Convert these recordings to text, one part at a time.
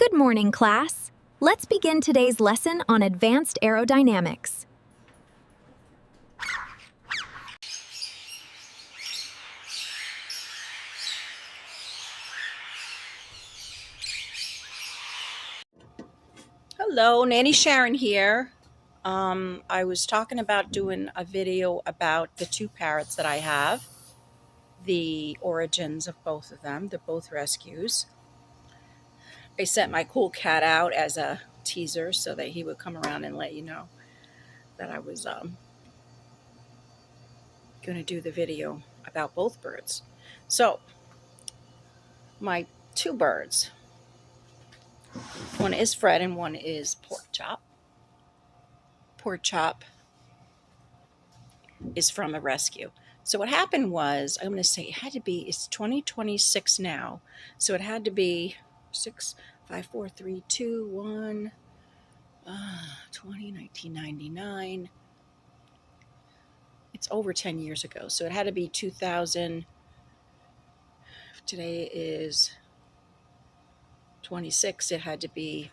Good morning, class. Let's begin today's lesson on advanced aerodynamics. Hello, Nanny Sharon here. I was talking about doing a video about the two parrots that I have, the origins of both of them. They're both rescues. I sent my cool cat out as a teaser so that he would come around and let you know that I was going to do the video about both birds. So, my two birds, one is Fred and one is Pork Chop. Pork Chop is from a rescue. So what happened was, I'm going to say it had to be, it's 2026 now. So it had to be 6, 5, 4, 3, 2, 1, 1999. It's over 10 years ago. So it had to be 2000. Today is 26. It had to be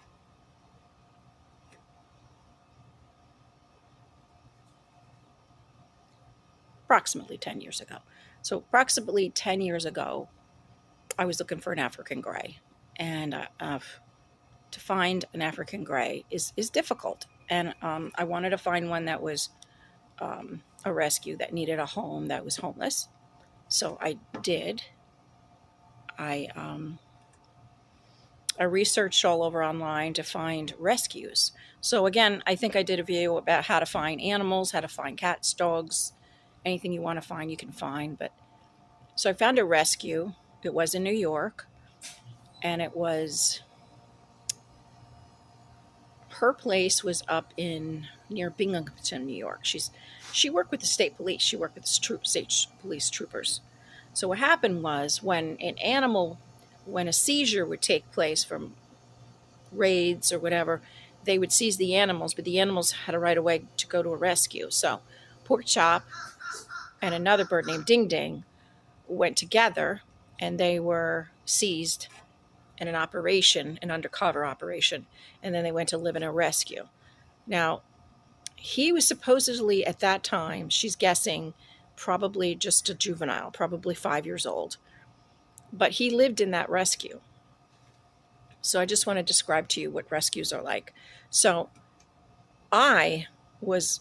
approximately 10 years ago. So approximately 10 years ago, I was looking for an African gray. And to find an African gray is difficult. And I wanted to find one that was a rescue that needed a home, that was homeless. So I did. I researched all over online to find rescues. So again, I think I did a video about how to find animals, how to find cats, dogs, anything you want to find, you can find. But so I found a rescue. It was in New York, and it was, her place was up in near Binghamton, New York. She worked with the state police. She worked with the state police troopers. So what happened was when a seizure would take place from raids or whatever, they would seize the animals, but the animals had a right of way to go to a rescue. So Pork Chop and another bird named Ding Ding went together, and they were seized in an operation, an undercover operation, and then they went to live in a rescue. Now, he was supposedly at that time, she's guessing, probably just a juvenile, probably 5 years old. But he lived in that rescue. So I just want to describe to you what rescues are like. So I was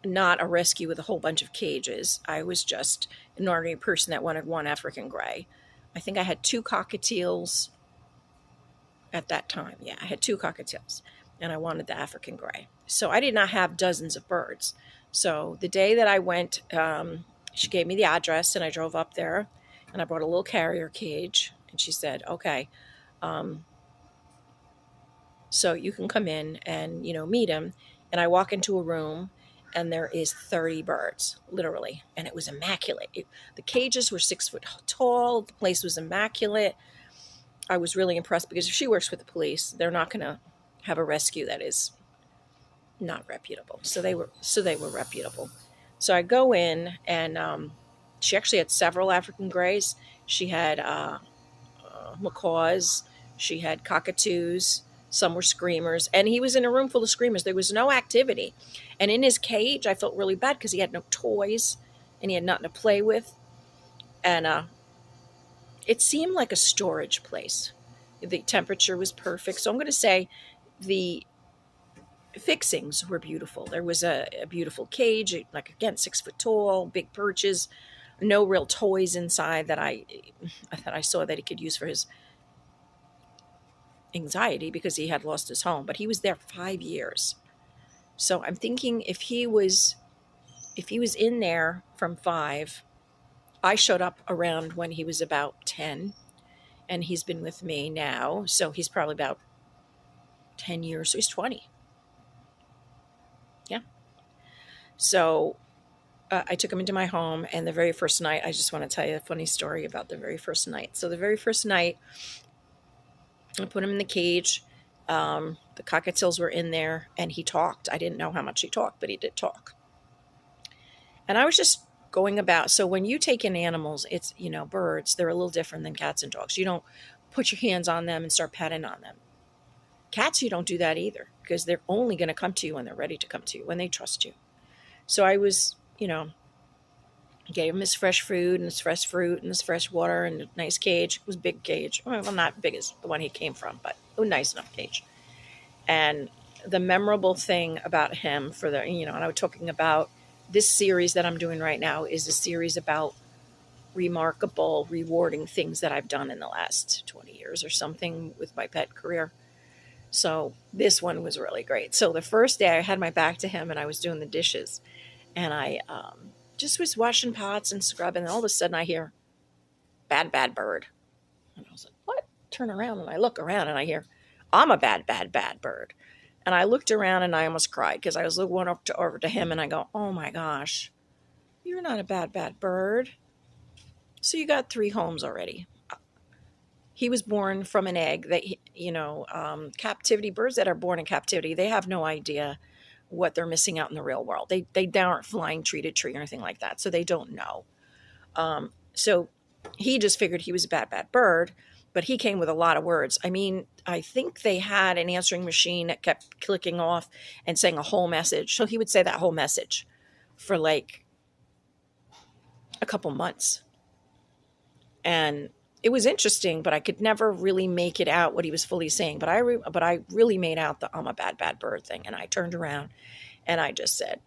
not a rescue with a whole bunch of cages. I was just an ordinary person that wanted one African gray. I think I had 2 cockatiels at that time. Yeah, I had 2 cockatiels, and I wanted the African gray. So I did not have dozens of birds. So the day that I went, she gave me the address, and I drove up there, and I brought a little carrier cage, and she said, okay, so you can come in and, meet him. And I walk into a room, and there is 30 birds, literally. And it was immaculate. The cages were 6 foot tall. The place was immaculate. I was really impressed because if she works with the police, they're not going to have a rescue that is not reputable. So they were reputable. So I go in, and she actually had several African grays. She had macaws. She had cockatoos. Some were screamers, and he was in a room full of screamers. There was no activity. And in his cage, I felt really bad because he had no toys and he had nothing to play with. And it seemed like a storage place. The temperature was perfect. So I'm going to say the fixings were beautiful. There was a beautiful cage, like, again, 6 foot tall, big perches, no real toys inside that I saw that he could use for his anxiety because he had lost his home. But he was there 5 years. So I'm thinking if he was in there from 5, I showed up around when he was about 10, and he's been with me now. So he's probably about 10 years. So he's 20. Yeah. So I took him into my home, and the very first night, I just want to tell you a funny story about the very first night. So the very first night, I put him in the cage. The cockatiels were in there, and he talked. I didn't know how much he talked, but he did talk. And I was just going about. So when you take in animals, it's, birds, they're a little different than cats and dogs. You don't put your hands on them and start petting on them. Cats, you don't do that either, because they're only going to come to you when they're ready to come to you, when they trust you. So I was, gave him his fresh food and his fresh fruit and his fresh water and a nice cage. It was a big cage. Well, not big as the one he came from, but a nice enough cage. And the memorable thing about him and I was talking about this series that I'm doing right now is a series about remarkable, rewarding things that I've done in the last 20 years or something with my pet career. So this one was really great. So the first day I had my back to him and I was doing the dishes, and I just was washing pots and scrubbing, and all of a sudden I hear, bad, bad bird. And I was like, what? Turn around, and I look around and I hear, I'm a bad, bad, bad bird. And I looked around and I almost cried, because I was looking over to him and I go, oh my gosh, you're not a bad, bad bird. So you got 3 homes already. He was born from an egg that, captivity, birds that are born in captivity, they have no idea what they're missing out in the real world. They aren't flying tree to tree or anything like that. So they don't know. So he just figured he was a bad, bad bird, but he came with a lot of words. I mean, I think they had an answering machine that kept clicking off and saying a whole message. So he would say that whole message for like a couple months. And it was interesting, but I could never really make it out what he was fully saying. But I really made out the I'm a bad, bad bird thing. And I turned around and I just said,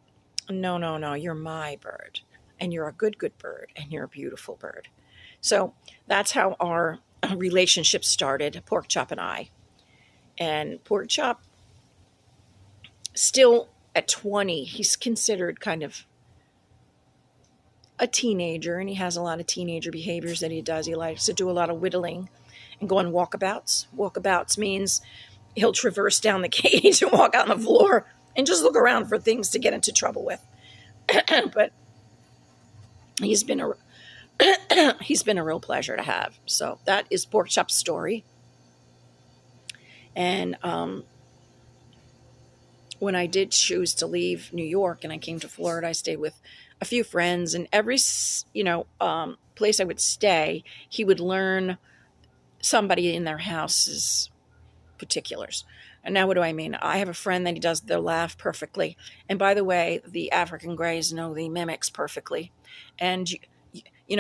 no, no, no, you're my bird. And you're a good, good bird. And you're a beautiful bird. So that's how our relationship started, Pork Chop and I. And Pork Chop, still at 20, he's considered kind of a teenager, and he has a lot of teenager behaviors that he does. He likes to do a lot of whittling and go on walkabouts. Walkabouts means he'll traverse down the cage and walk out on the floor and just look around for things to get into trouble with. But he's been a real pleasure to have. So that is Pork Chop's story. And when I did choose to leave New York and I came to Florida, I stayed with a few friends, and every, place I would stay, he would learn somebody in their house's particulars. And now what do I mean? I have a friend that he does their laugh perfectly. And by the way, the African Greys know the mimics perfectly. And,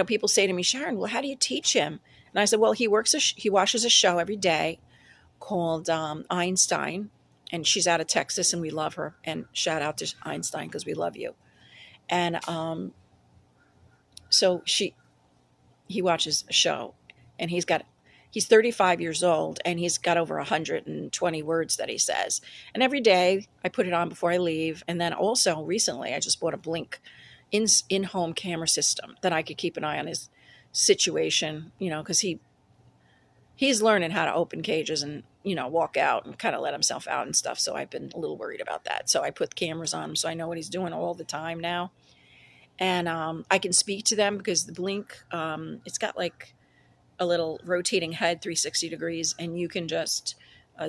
people say to me, Sharon, well, how do you teach him? And I said, well, he watches a show every day called Einstein. And she's out of Texas, and we love her. And shout out to Einstein, because we love you. And so he watches a show, and he's 35 years old, and he's got over 120 words that he says. And every day I put it on before I leave. And then also recently I just bought a Blink in-home camera system that I could keep an eye on his situation, because he's learning how to open cages and, walk out and kind of let himself out and stuff. So I've been a little worried about that. So I put cameras on him so I know what he's doing all the time now. And I can speak to them because the Blink, it's got like a little rotating head, 360 degrees, and you can just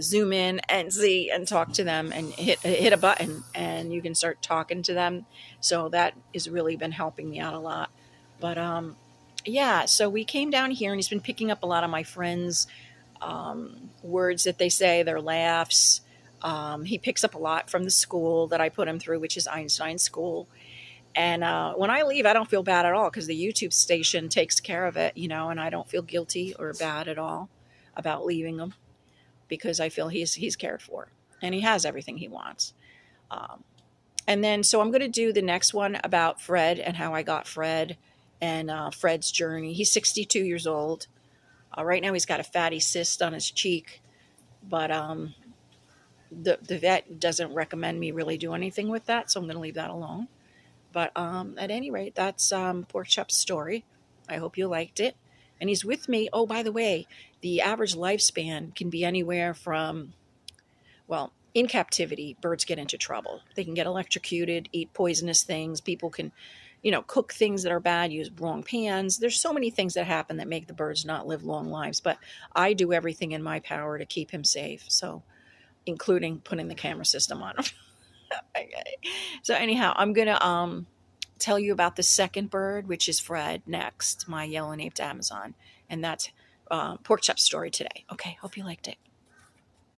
zoom in and see and talk to them and hit a button and you can start talking to them. So that has really been helping me out a lot. But so we came down here, and he's been picking up a lot of my friends' words that they say, their laughs. He picks up a lot from the school that I put him through, which is Einstein School. And when I leave, I don't feel bad at all, because the YouTube station takes care of it, and I don't feel guilty or bad at all about leaving him, because I feel he's cared for and he has everything he wants. And then, so I'm going to do the next one about Fred and how I got Fred and Fred's journey. He's 62 years old. Right now he's got a fatty cyst on his cheek, but the vet doesn't recommend me really do anything with that, so I'm going to leave that alone. But at any rate, that's Pork Chop's story. I hope you liked it. And he's with me. Oh, by the way, the average lifespan can be anywhere from, in captivity, birds get into trouble. They can get electrocuted, eat poisonous things. People can, cook things that are bad, use wrong pans. There's so many things that happen that make the birds not live long lives. But I do everything in my power to keep him safe. So, including putting the camera system on him. Okay. So anyhow, I'm going to tell you about the second bird, which is Fred, next, my yellow-naped Amazon. And that's Pork Chop's story today. Okay, hope you liked it.